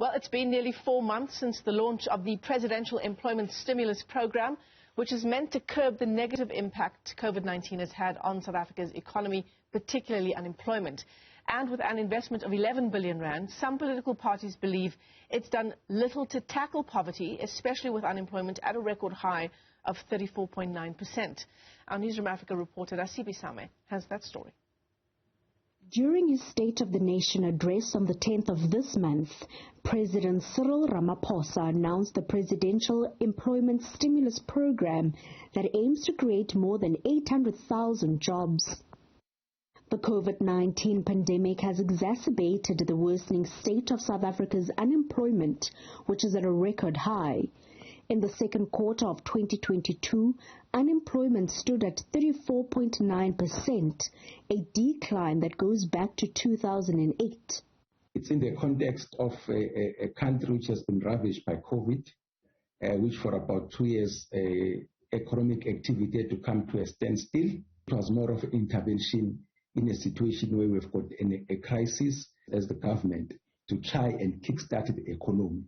Well, it's been nearly 4 months since the launch of the Presidential Employment Stimulus Program, which is meant to curb the negative impact COVID-19 has had on South Africa's economy, particularly unemployment. And with an investment of 11 billion rand, some political parties believe it's done little to tackle poverty, especially with unemployment at a record high of 34.9%. Our Newzroom Afrika reporter Nasiphi Same has that story. During his State of the Nation address on the 10th of this month, President Cyril Ramaphosa announced the Presidential Employment Stimulus Program that aims to create more than 800,000 jobs. The COVID-19 pandemic has exacerbated the worsening state of South Africa's unemployment, which is at a record high. In the second quarter of 2022, unemployment stood at 34.9%, a decline that goes back to 2008. It's in the context of a country which has been ravaged by COVID, which for about 2 years, economic activity had to come to a standstill. It was more of an intervention in a situation where we've got a crisis as the government to try and kickstart the economy.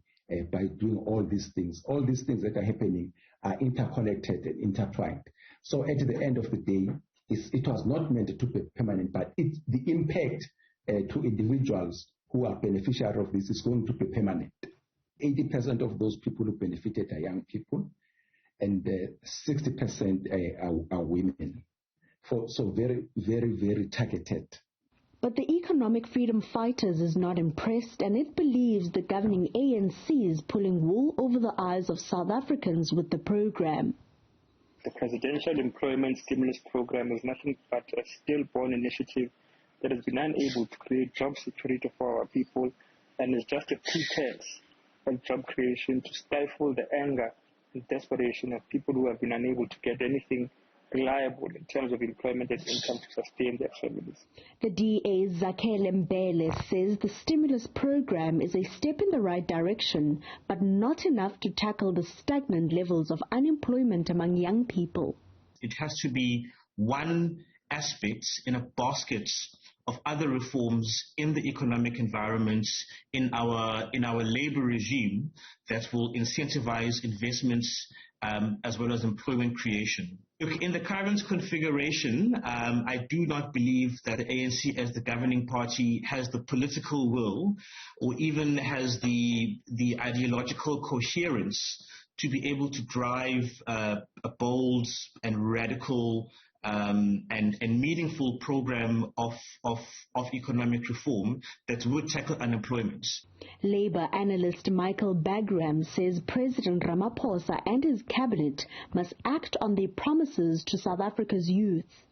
By doing all these things. All these things that are happening are interconnected and intertwined. So at the end of the day, it was not meant to be permanent, but the impact to individuals who are beneficiaries of this is going to be permanent. 80% of those people who benefited are young people, and 60% are women. So very, very, very targeted. But the Economic Freedom Fighters is not impressed, and it believes the governing ANC is pulling wool over the eyes of South Africans with the program. The Presidential Employment Stimulus Program is nothing but a stillborn initiative that has been unable to create job security for our people, and is just a pretense of job creation to stifle the anger and desperation of people who have been unable to get anything reliable in terms of employment and income to sustain their families. The DA Zakhele Mbele says the stimulus program is a step in the right direction, but not enough to tackle the stagnant levels of unemployment among young people. It has to be one aspect in a basket of other reforms in the economic environment, in our labor regime that will incentivize investments as well as employment creation. Look, in the current configuration, I do not believe that the ANC as the governing party has the political will or even has the ideological coherence to be able to drive a bold and radical and meaningful program of economic reform that would tackle unemployment. Labour analyst Michael Bagram says President Ramaphosa and his cabinet must act on their promises to South Africa's youth.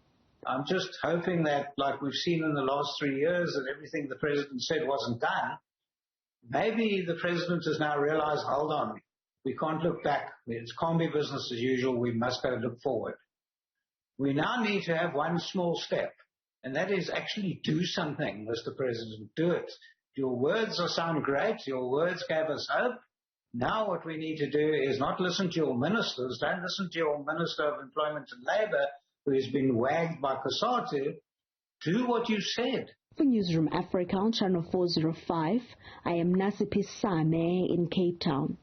I'm just hoping that, like we've seen in the last 3 years, that everything the president said wasn't done. Maybe the president has now realized, hold on, we can't look back. It can't be business as usual. We must go look forward. We now need to have one small step, and that is actually do something, Mr. President. Do it. Your words sound great. Your words gave us hope. Now what we need to do is not listen to your ministers. Don't listen to your Minister of Employment and Labour, who has been wagged by Cosatu. Do what you said. For Newzroom Afrika on Channel 405, I am Nasiphi Same in Cape Town.